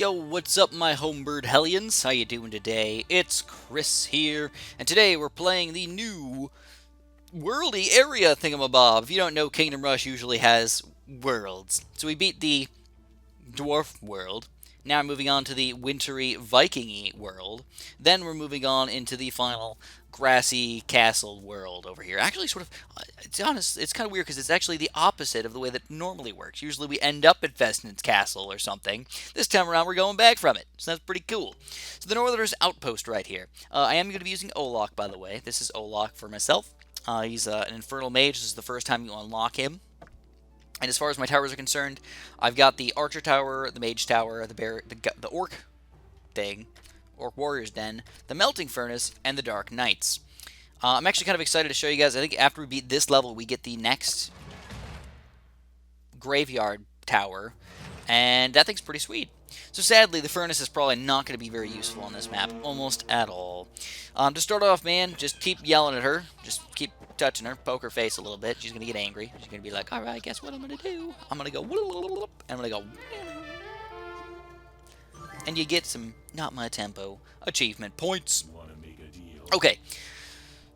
Yo, what's up my homebird hellions? How you doing today? It's Chris here, and today we're playing the new worldy area thingamabob. If you don't know, Kingdom Rush usually has worlds. So we beat the dwarf world. Now we're moving on to the wintry Viking-y world. Then we're moving on into the final grassy castle world over here. Actually, sort of, to be honest, it's kind of weird because it's actually the opposite of the way that it normally works. Usually we end up at Vestnit's castle or something. This time around we're going back from it, so that's pretty cool. So the Northerners Outpost right here. I am going to be using Olok, by the way. This is Olok for myself. He's an infernal mage. This is the first time you unlock him. And as far as my towers are concerned, I've got the Archer Tower, the Mage Tower, the Orc thing, Orc Warrior's Den, the Melting Furnace, and the Dark Knights. I'm actually kind of excited to show you guys. I think after we beat this level, we get the next Graveyard Tower, and that thing's pretty sweet. So sadly, the Furnace is probably not going to be very useful on this map, almost at all. To start off, man, just keep yelling at her. Just keep touching her, poke her face a little bit. She's going to get angry. She's going to be like, alright, guess what I'm going to do? I'm going to go, and I'm going to go, and you get some not my tempo achievement points. Okay,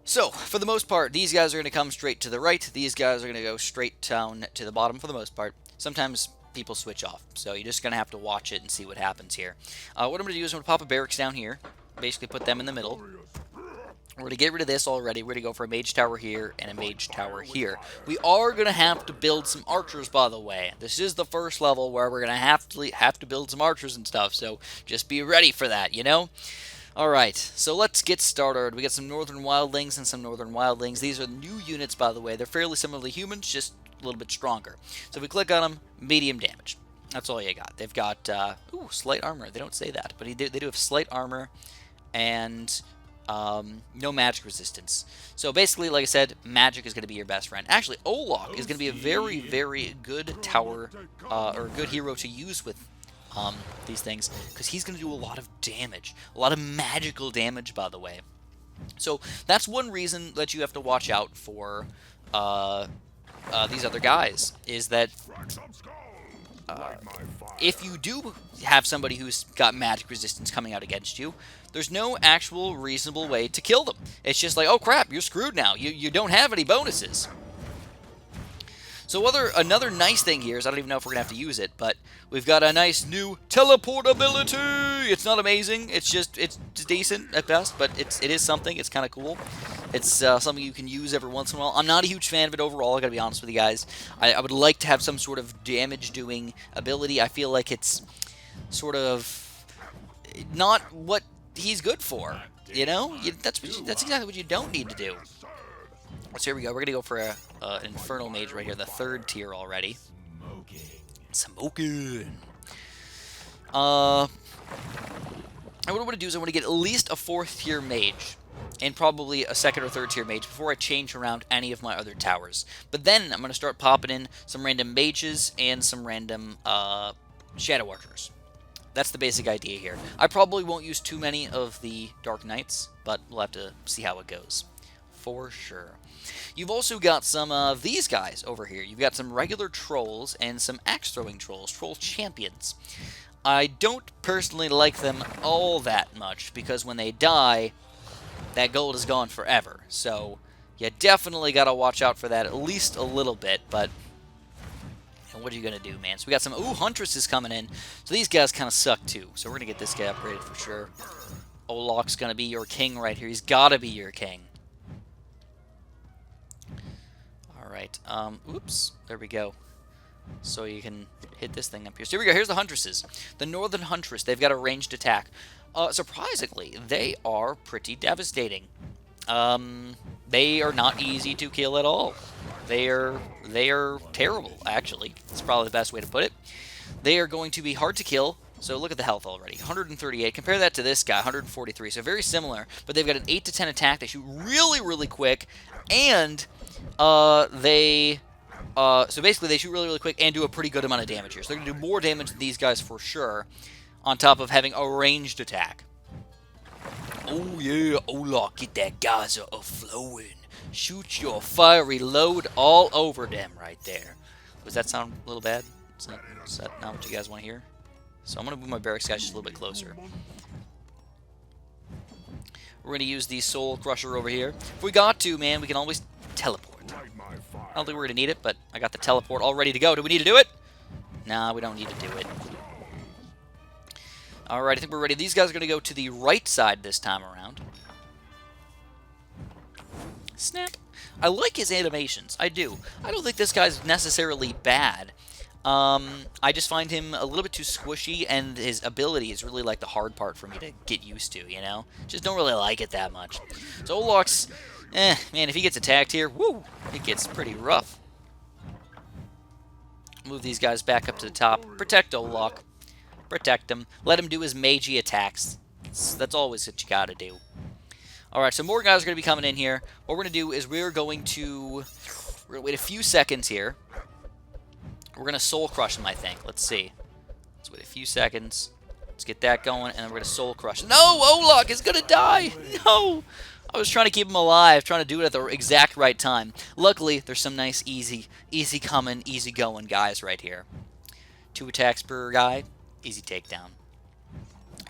so for the most part, these guys are going to come straight to the right. These guys are going to go straight down to the bottom for the most part. Sometimes people switch off, so you're just going to have to watch it and see what happens here. What I'm going to do is I'm going to pop a barracks down here, basically put them in the middle. We're going to get rid of this already. We're going to go for a mage tower here and a mage tower here. We are going to have to build some archers, by the way. This is the first level where we're going to have to build some archers and stuff, so just be ready for that, you know? Alright, so let's get started. We got some Northern Wildlings and some Northern Wildlings. These are new units, by the way. They're fairly similar to humans, just a little bit stronger. So if we click on them, medium damage. That's all you got. They've got, slight armor. They don't say that, but they do have slight armor and no magic resistance. So basically, like I said, magic is going to be your best friend. Actually, Olok is going to be a very, very good tower, or good hero to use with these things, because he's going to do a lot of damage. A lot of magical damage, by the way. So that's one reason that you have to watch out for these other guys, is that if you do have somebody who's got magic resistance coming out against you, there's no actual reasonable way to kill them. It's just like, oh crap, you're screwed now. You don't have any bonuses. So another nice thing here is, I don't even know if we're going to have to use it, but we've got a nice new teleport ability. It's not amazing. It's decent at best, but it is something. It's kind of cool. It's something you can use every once in a while. I'm not a huge fan of it overall, I got to be honest with you guys. I would like to have some sort of damage-doing ability. I feel like it's sort of not what he's good for, you know? That's exactly what you don't need to do. So here we go. We're going to go for an Infernal Mage right here, the 3rd tier already. Smoking. And what I want to do is I want to get at least a 4th tier Mage, and probably a 2nd or 3rd tier Mage before I change around any of my other towers. But then I'm going to start popping in some random Mages and some random Shadow Archers. That's the basic idea here. I probably won't use too many of the Dark Knights, but we'll have to see how it goes. For sure. You've also got some of these guys over here. You've got some regular trolls and some axe-throwing trolls, troll champions. I don't personally like them all that much, because when they die, that gold is gone forever. So you definitely got to watch out for that at least a little bit, but what are you going to do, man? So we got some, Huntresses coming in. So these guys kind of suck too. So we're going to get this guy upgraded for sure. Olok's going to be your king right here. He's got to be your king. Alright, oops, there we go. So you can hit this thing up here. So here we go, here's the Huntresses. The Northern Huntress, they've got a ranged attack. Surprisingly, they are pretty devastating. They are not easy to kill at all. They are terrible, actually. That's probably the best way to put it. They are going to be hard to kill. So look at the health already, 138. Compare that to this guy, 143. So very similar, but they've got an 8 to 10 attack. They shoot really, really quick, and so basically they shoot really, really quick and do a pretty good amount of damage here. So they're going to do more damage than these guys for sure, on top of having a ranged attack. Oh yeah, Olok, get that Gaza a-flowing. Shoot your fiery load all over them right there. Does that sound a little bad? Is that not what you guys want to hear? So I'm going to move my barracks guys just a little bit closer. We're going to use the Soul Crusher over here. If we got to, man, we can always teleport. I don't think we're going to need it, but I got the teleport all ready to go. Do we need to do it? Nah, we don't need to do it. Alright, I think we're ready. These guys are going to go to the right side this time around. Snap. I like his animations. I do. I don't think this guy's necessarily bad. I just find him a little bit too squishy, and his ability is really like the hard part for me to get used to, you know? Just don't really like it that much. So Olok's, man, if he gets attacked here, woo, it gets pretty rough. Move these guys back up to the top. Protect Olok. Protect him. Let him do his magey attacks. That's always what you gotta do. Alright, so more guys are going to be coming in here. What we're going to do is we're going to wait a few seconds here. We're going to Soul Crush him, I think. Let's see. Let's wait a few seconds. Let's get that going, and then we're going to Soul Crush him. No! Olok is going to die! No! I was trying to keep him alive, trying to do it at the exact right time. Luckily, there's some nice, easy coming, easy going guys right here. 2 attacks per guy. Easy takedown.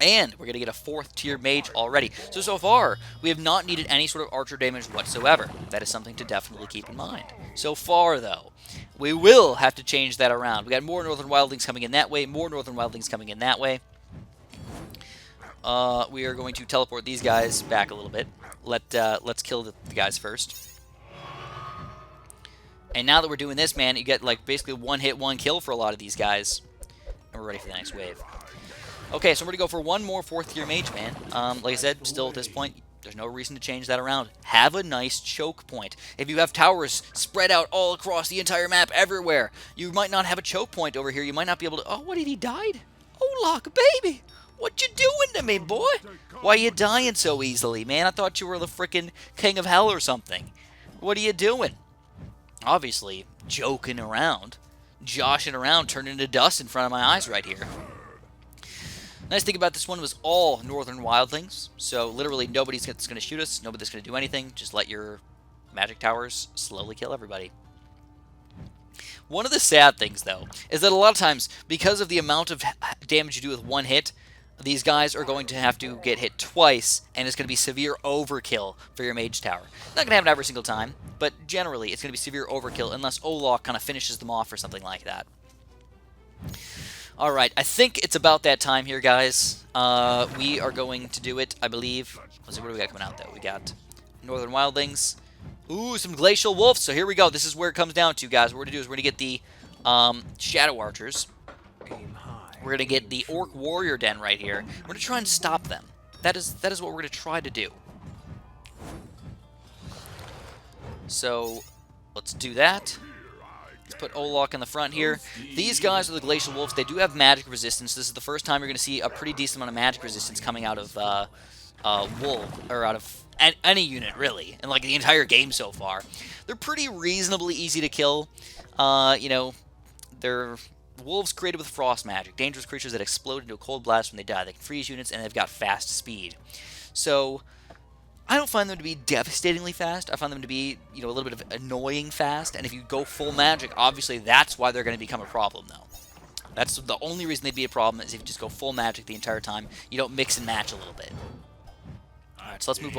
And we're going to get a 4th tier mage already. So far, we have not needed any sort of archer damage whatsoever. That is something to definitely keep in mind. So far, though, we will have to change that around. We got more Northern Wildlings coming in that way, more Northern Wildlings coming in that way. We are going to teleport these guys back a little bit. Let's kill the guys first. And now that we're doing this, man, you get like basically 1 hit, 1 kill for a lot of these guys. And we're ready for the next wave. Okay, so I'm going to go for 1 more 4th tier mage, man. Like I said, still at this point, there's no reason to change that around. Have a nice choke point. If you have towers spread out all across the entire map everywhere, you might not have a choke point over here. You might not be able to... Oh, what, did he died? Olok, baby! What you doing to me, boy? Why you dying so easily, man? I thought you were the frickin' king of hell or something. What are you doing? Obviously, joking around. Joshing around, turning into dust in front of my eyes right here. Nice thing about this one was all Northern Wildlings, so literally nobody's going to shoot us, nobody's going to do anything, just let your magic towers slowly kill everybody. One of the sad things, though, is that a lot of times, because of the amount of damage you do with 1 hit, these guys are going to have to get hit twice, and it's going to be severe overkill for your mage tower. Not going to happen every single time, but generally it's going to be severe overkill unless Olok kind of finishes them off or something like that. Alright, I think it's about that time here, guys. We are going to do it, I believe. Let's see, what do we got coming out, though? We got Northern Wildlings. Ooh, some Glacial Wolves. So here we go. This is where it comes down to, guys. What we're going to do is we're going to get the Shadow Archers. We're going to get the Orc Warrior Den right here. We're going to try and stop them. That is what we're going to try to do. So, let's do that. Let's put Olok in the front here. These guys are the Glacial Wolves. They do have magic resistance. This is the first time you're going to see a pretty decent amount of magic resistance coming out of Wolf, or out of any unit, really, in like the entire game so far. They're pretty reasonably easy to kill. You know, they're wolves created with frost magic. Dangerous creatures that explode into a cold blast when they die. They can freeze units, and they've got fast speed. So, I don't find them to be devastatingly fast. I find them to be, you know, a little bit of annoying fast. And if you go full magic, obviously that's why they're going to become a problem, though. That's the only reason they'd be a problem, is if you just go full magic the entire time. You don't mix and match a little bit. Alright, so let's move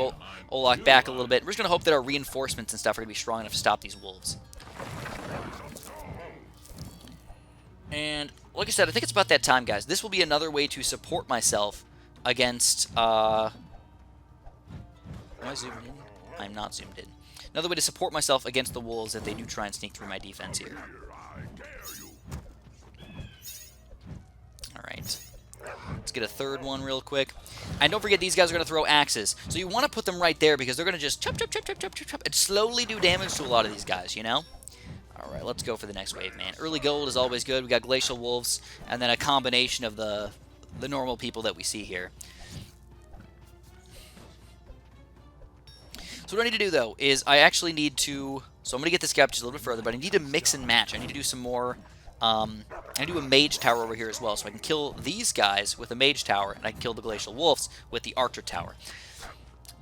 Olok back a little bit. We're just going to hope that our reinforcements and stuff are going to be strong enough to stop these wolves. And, like I said, I think it's about that time, guys. This will be another way to support myself against, Am I zoomed in? I'm not zoomed in. Another way to support myself against the wolves if they do try and sneak through my defense here. Alright. Let's get a 3rd one real quick. And don't forget, these guys are going to throw axes. So you want to put them right there because they're going to just chop, chop, chop, chop, chop, chop, chop, and slowly do damage to a lot of these guys, you know? Alright, let's go for the next wave, man. Early gold is always good. We got Glacial Wolves, and then a combination of the normal people that we see here. So what I need to do, though, is I actually need to... So I'm going to get this guy up just a little bit further, but I need to mix and match. I need to do some more... I need to do a mage tower over here as well, so I can kill these guys with a mage tower, and I can kill the Glacial Wolves with the archer tower.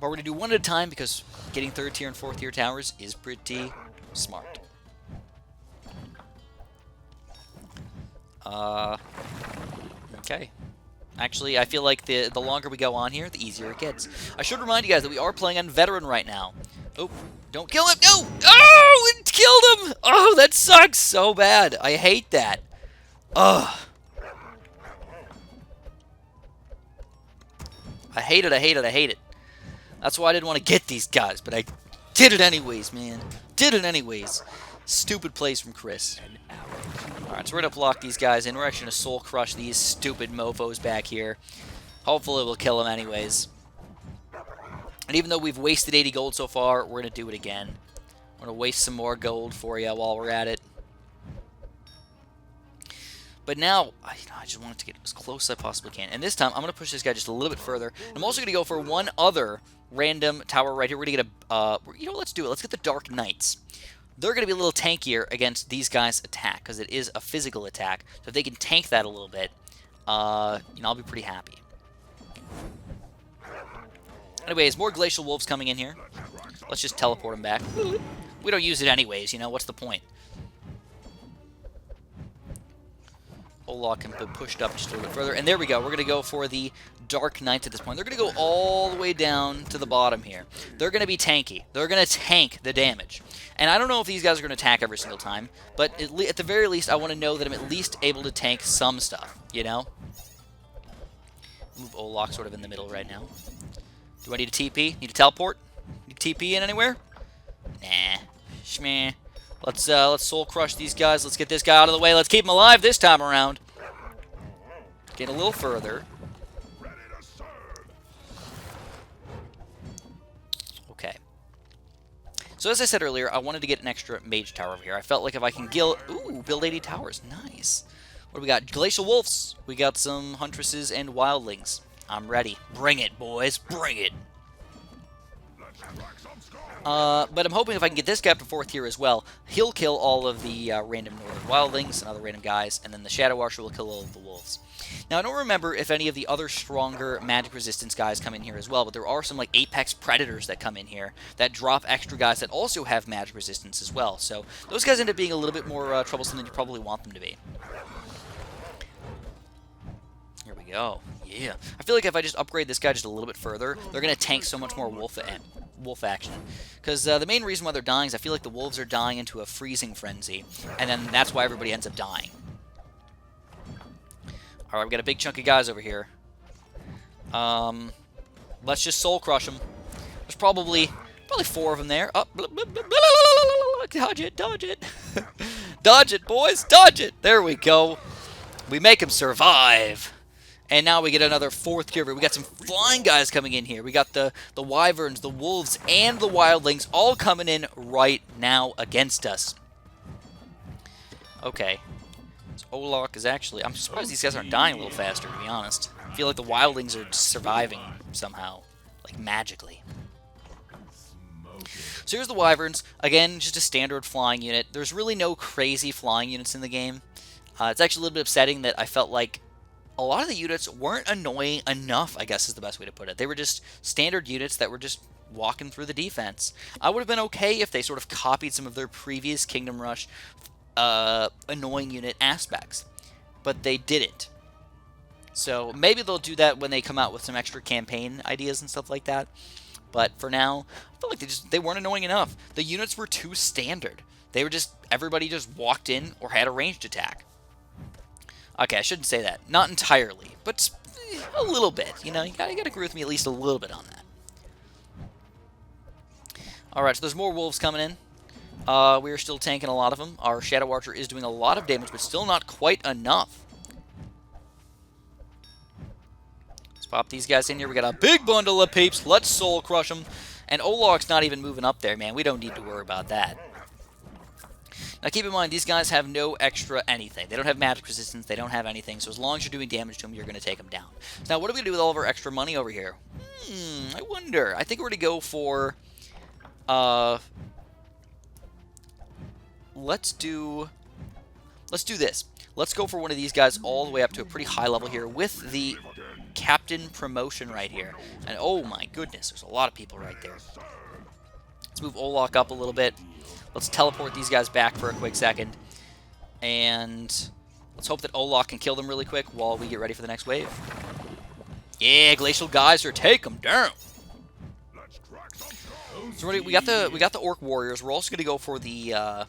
But we're going to do one at a time, because getting 3rd tier and 4th tier towers is pretty smart. Okay. Actually, I feel like the longer we go on here, the easier it gets. I should remind you guys that we are playing on Veteran right now. Oh, don't kill him! No! Oh, it killed him! Oh, that sucks so bad. I hate that. Ugh. I hate it, I hate it, I hate it. That's why I didn't want to get these guys, but I did it anyways, man. Did it anyways. Stupid plays from Chris. Alright, so we're going to block these guys in. We're actually going to soul crush these stupid mofos back here. Hopefully we'll kill them anyways. And even though we've wasted 80 gold so far, we're going to do it again. I'm going to waste some more gold for you while we're at it. But now, I just want it to get as close as I possibly can. And this time, I'm going to push this guy just a little bit further. I'm also going to go for one other random tower right here. We're going to get a... you know what, let's do it. Let's get the Dark Knights. They're going to be a little tankier against these guys' attack, because it is a physical attack. So if they can tank that a little bit, I'll be pretty happy. Anyways, more glacial wolves coming in here. Let's just teleport them back. We don't use it anyways, what's the point? Olok can be pushed up just a little bit further. And there we go. We're going to go for the Dark Knights at this point. They're going to go all the way down to the bottom here. They're going to be tanky. They're going to tank the damage. And I don't know if these guys are going to attack every single time, but at the very least, I want to know that I'm at least able to tank some stuff, Move Olok sort of in the middle right now. Do I need a TP? Need a teleport? Need a TP in anywhere? Nah. Shmeh. Let's soul crush these guys. Let's get this guy out of the way. Let's keep him alive this time around. Get a little further. Okay. So as I said earlier, I wanted to get an extra mage tower over here. I felt like if I can build 80 towers. Nice. What do we got? Glacial wolves. We got some huntresses and wildlings. I'm ready. Bring it, boys. Bring it. But I'm hoping if I can get this guy up to 4th tier as well, he'll kill all of the random northern wildlings and other random guys, and then the Shadow Archer will kill all of the wolves. Now, I don't remember if any of the other stronger magic resistance guys come in here as well, but there are some like Apex Predators that come in here that drop extra guys that also have magic resistance as well. So those guys end up being a little bit more troublesome than you probably want them to be. Here we go. Yeah. I feel like if I just upgrade this guy just a little bit further, they're going to tank so much more wolf action. Because the main reason why they're dying is I feel like the wolves are dying into a freezing frenzy, and then that's why everybody ends up dying. Alright, we got a big chunk of guys over here. Let's just soul crush them. There's probably 4 of them there. Oh, dodge it, dodge it. Dodge it, boys, dodge it. There we go. We make them survive. And now we get another 4th tier. We got some flying guys coming in here. We got the wyverns, the wolves, and the wildlings all coming in right now against us. Okay. So Olok is actually... I'm surprised these guys aren't dying a little faster, to be honest. I feel like the wildlings are surviving somehow. Like, magically. So here's the wyverns. Again, just a standard flying unit. There's really no crazy flying units in the game. It's actually a little bit upsetting that I felt like a lot of the units weren't annoying enough, I guess is the best way to put it. They were just standard units that were just walking through the defense. I would have been okay if they sort of copied some of their previous Kingdom Rush annoying unit aspects, but they didn't. So maybe they'll do that when they come out with some extra campaign ideas and stuff like that. But for now, I feel like they weren't annoying enough. The units were too standard. They were just, everybody just walked in or had a ranged attack. Okay, I shouldn't say that. Not entirely, but a little bit. You gotta agree with me at least a little bit on that. Alright, so there's more wolves coming in. We are still tanking a lot of them. Our Shadow Archer is doing a lot of damage, but still not quite enough. Let's pop these guys in here. We got a big bundle of peeps. Let's soul crush them. And Olok's not even moving up there, man. We don't need to worry about that. Now keep in mind, these guys have no extra anything. They don't have magic resistance, they don't have anything, so as long as you're doing damage to them, you're going to take them down. So now what are we going to do with all of our extra money over here? I wonder. I think we're going to go for... Let's do this. Let's go for one of these guys all the way up to a pretty high level here with the captain promotion right here. And oh my goodness, there's a lot of people right there. Let's move Olok up a little bit. Let's teleport these guys back for a quick second. And Let's hope that Olak can kill them really quick while we get ready for the next wave. Yeah, Glacial Geyser, take them down. So we got the Orc Warriors. We're also going to go for the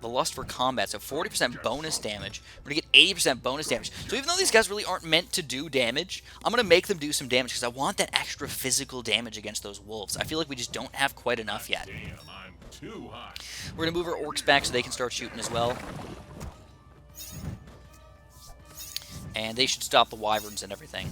Lust for Combat, so 40% bonus damage. We're going to get 80% bonus damage. So even though these guys really aren't meant to do damage, I'm going to make them do some damage because I want that extra physical damage against those wolves. I feel like we just don't have quite enough yet. We're going to move our Orcs back so they can start shooting as well. And they should stop the Wyverns and everything.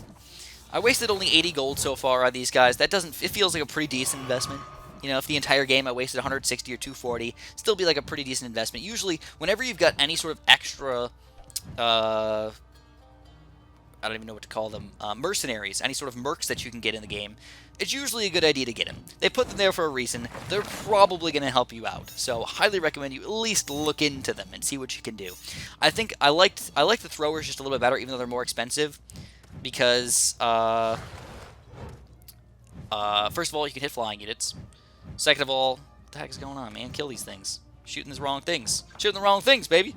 I wasted only 80 gold so far on these guys. That doesn't... It feels like a pretty decent investment. You know, if the entire game I wasted 160 or 240, still be like a pretty decent investment. Usually, whenever you've got any sort of extra, I don't even know what to call them, mercenaries, any sort of mercs that you can get in the game, it's usually a good idea to get them. They put them there for a reason. They're probably going to help you out. So, highly recommend you at least look into them and see what you can do. I think I like the throwers just a little bit better, even though they're more expensive, because first of all, you can hit flying units. Second of all, what the heck is going on, man? Kill these things. Shooting the wrong things. Shooting the wrong things, baby.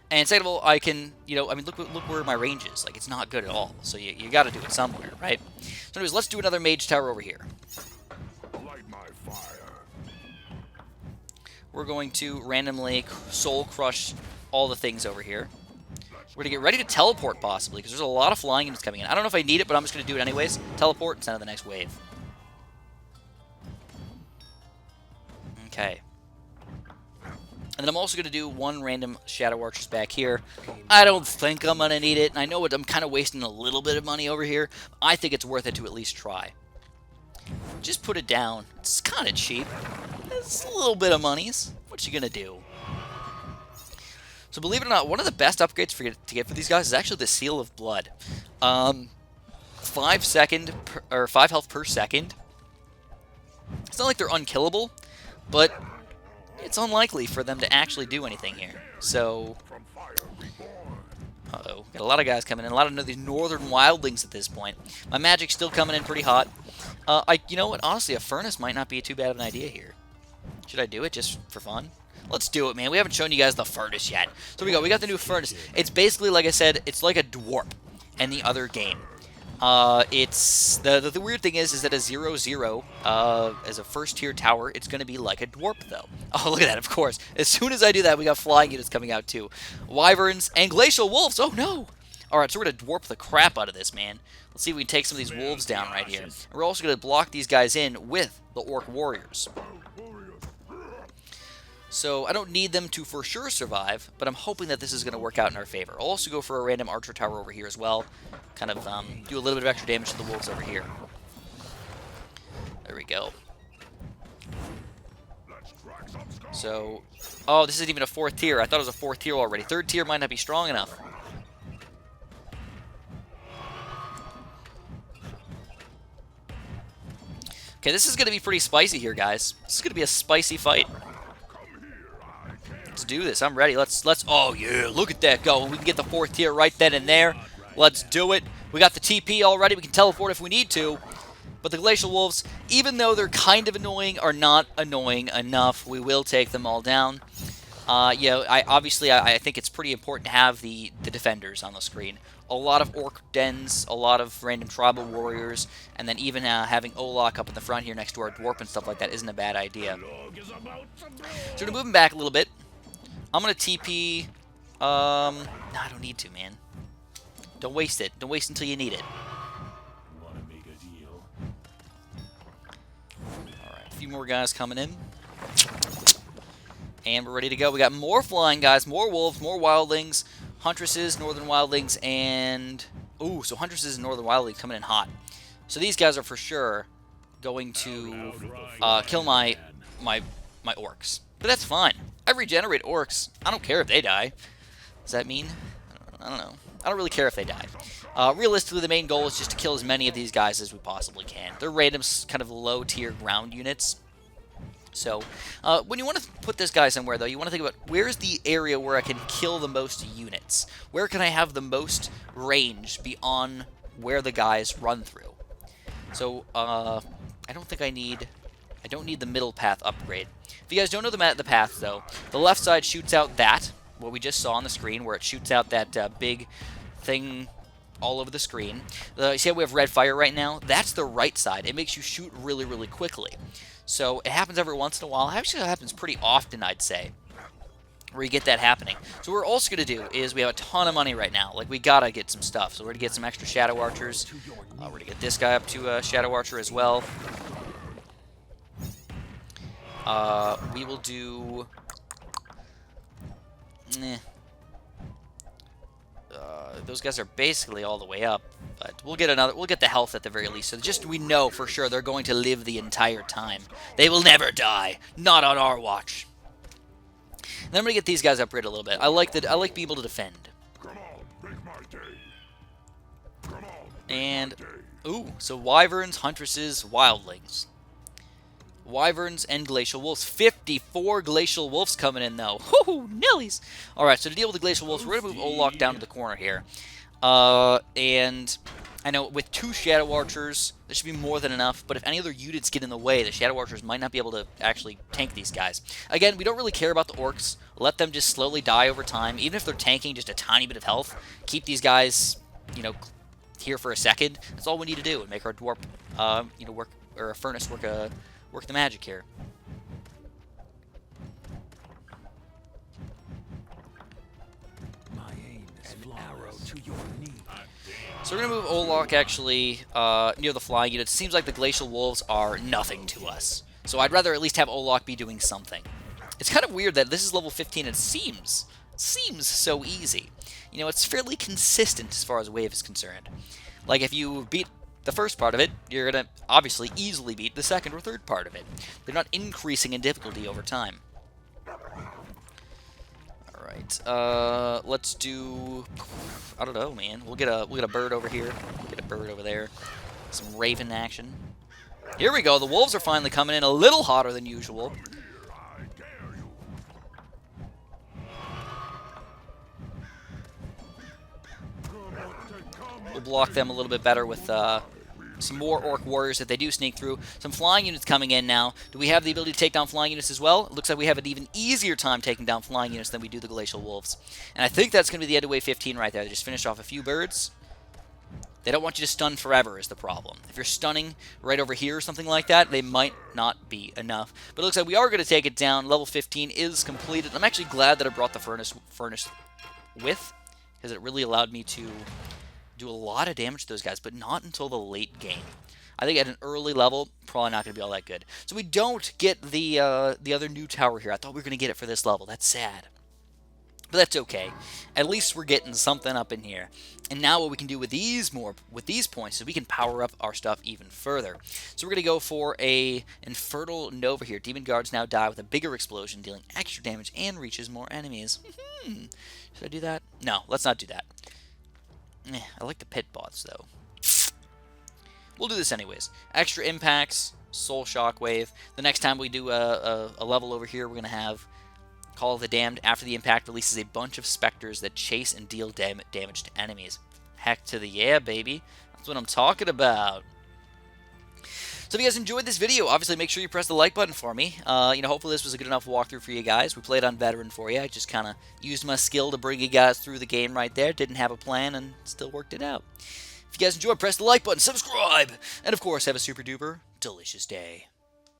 And second of all, I can, you know, I mean, look where my range is. Like, it's not good at all. So you got to do it somewhere, right? So anyways, let's do another mage tower over here. Light my fire. We're going to randomly soul crush all the things over here. We're going to get ready to teleport, possibly, because there's a lot of flying units coming in. I don't know if I need it, but I'm just going to do it anyways. Teleport and send out the next wave. Okay. And then I'm also going to do one random Shadow Archers back here. I don't think I'm going to need it. And I know I'm kind of wasting a little bit of money over here. I think it's worth it to at least try. Just put it down. It's kind of cheap. It's a little bit of monies. What you going to do? So believe it or not, one of the best upgrades to get for these guys is actually the Seal of Blood. 5 health per second. It's not like they're unkillable, but it's unlikely for them to actually do anything here. So, uh-oh, got a lot of guys coming in. A lot of these northern wildlings at this point. My magic's still coming in pretty hot. You know what? Honestly, a furnace might not be too bad of an idea here. Should I do it just for fun? Let's do it, man. We haven't shown you guys the furnace yet. So we got the new furnace. It's basically, like I said, it's like a dwarf in the other game. It's the weird thing is that a 0-0 as a first tier tower, it's going to be like a dwarf though. Oh, look at that! Of course, as soon as I do that, we got flying units coming out too, wyverns and glacial wolves. Oh no! All right, so we're going to dwarf the crap out of this, man. Let's see if we can take some of these wolves down right here. And we're also going to block these guys in with the orc warriors. So I don't need them to for sure survive, but I'm hoping that this is going to work out in our favor. I'll also go for a random archer tower over here as well. Kind of do a little bit of extra damage to the wolves over here. There we go. So, oh, this isn't even a 4th tier. I thought it was a 4th tier already. 3rd tier might not be strong enough. Okay, this is going to be pretty spicy here, guys. This is going to be a spicy fight. Let's do this. I'm ready. Let's. Oh yeah, look at that go. We can get the 4th tier right then and there. Let's do it. We got the TP already. We can teleport if we need to. But the glacial wolves, even though they're kind of annoying, are not annoying enough. We will take them all down. Yeah, I think it's pretty important to have the defenders on the screen. A lot of orc dens, a lot of random tribal warriors, and then even having Olak up in the front here next to our dwarf and stuff like that isn't a bad idea. So to move him back a little bit, I'm going to TP... no, I don't need to, man. Don't waste it. Don't waste until you need it. Alright, a few more guys coming in. And we're ready to go. We got more flying guys, more wolves, more wildlings, huntresses, northern wildlings, and... Ooh, so huntresses and northern wildlings coming in hot. So these guys are for sure going to kill my orcs. But that's fine. I regenerate orcs. I don't care if they die. Does that mean? I don't know. I don't really care if they die. Realistically, the main goal is just to kill as many of these guys as we possibly can. They're random, kind of low-tier ground units. So, when you want to put this guy somewhere, though, you want to think about where's the area where I can kill the most units? Where can I have the most range beyond where the guys run through? So, I don't think I don't need the middle path upgrade. If you guys don't know the path, though, the left side shoots out that, what we just saw on the screen, where it shoots out that big thing all over the screen. You see how we have red fire right now? That's the right side. It makes you shoot really, really quickly. So it happens every once in a while. Actually, it happens pretty often, I'd say, where you get that happening. So what we're also going to do is we have a ton of money right now. Like, we got to get some stuff. So we're going to get some extra Shadow Archers. We're going to get this guy up to Shadow Archer as well. We will do... those guys are basically all the way up, but we'll get another. We'll get the health at the very least. So just we know for sure they're going to live the entire time. They will never die, not on our watch. And then I'm gonna get these guys upgraded a little bit. I like being able to defend. Come on, make my day. Come on, And ooh, so wyverns, huntresses, wildlings. Wyverns and glacial wolves. 54 glacial wolves coming in, though. Whoo, nillies! Alright, so to deal with the glacial wolves, we're going to move Olok down to the corner here. And I know with 2 Shadow Archers, there should be more than enough, but if any other units get in the way, the Shadow Archers might not be able to actually tank these guys. Again, we don't really care about the Orcs. Let them just slowly die over time. Even if they're tanking just a tiny bit of health, keep these guys, you know, here for a second. That's all we need to do and make our Dwarf, you know, work, or a Furnace work the magic here. My aim is an arrow to your knee. So we're going to move Olok actually near the flying units. It seems like the Glacial Wolves are nothing to us. So I'd rather at least have Olok be doing something. It's kind of weird that this is level 15 and it seems so easy. You know, it's fairly consistent as far as wave is concerned. Like if you beat the first part of it, you're going to obviously easily beat the second or third part of it. They're not increasing in difficulty over time. Alright, let's do... I don't know, man. We'll get a bird over here. Get a bird over there. Some raven action. Here we go. The wolves are finally coming in a little hotter than usual. We'll block them a little bit better with some more Orc Warriors if they do sneak through. Some flying units coming in now. Do we have the ability to take down flying units as well? It looks like we have an even easier time taking down flying units than we do the Glacial Wolves. And I think that's going to be the end of Wave 15 right there. They just finished off a few birds. They don't want you to stun forever is the problem. If you're stunning right over here or something like that, they might not be enough. But it looks like we are going to take it down. Level 15 is completed. I'm actually glad that I brought the Furnace with, because it really allowed me to do a lot of damage to those guys, but not until the late game. I think at an early level, probably not going to be all that good. So we don't get the other new tower here. I thought we were going to get it for this level. That's sad. But that's okay. At least we're getting something up in here. And now what we can do with these points is we can power up our stuff even further. So we're going to go for a Infernal Nova here. Demon Guards now die with a bigger explosion, dealing extra damage and reaches more enemies. Should I do that? No, let's not do that. I like the pit bots, though. We'll do this anyways. Extra impacts, Soul Shockwave. The next time we do a level over here, we're going to have Call of the Damned. After the impact releases a bunch of specters that chase and deal damage to enemies. Heck to the yeah, baby. That's what I'm talking about. So if you guys enjoyed this video, obviously make sure you press the like button for me. You know, hopefully this was a good enough walkthrough for you guys. We played on Veteran for you. I just kind of used my skill to bring you guys through the game right there. Didn't have a plan and still worked it out. If you guys enjoyed, press the like button, subscribe, and of course, have a super duper delicious day.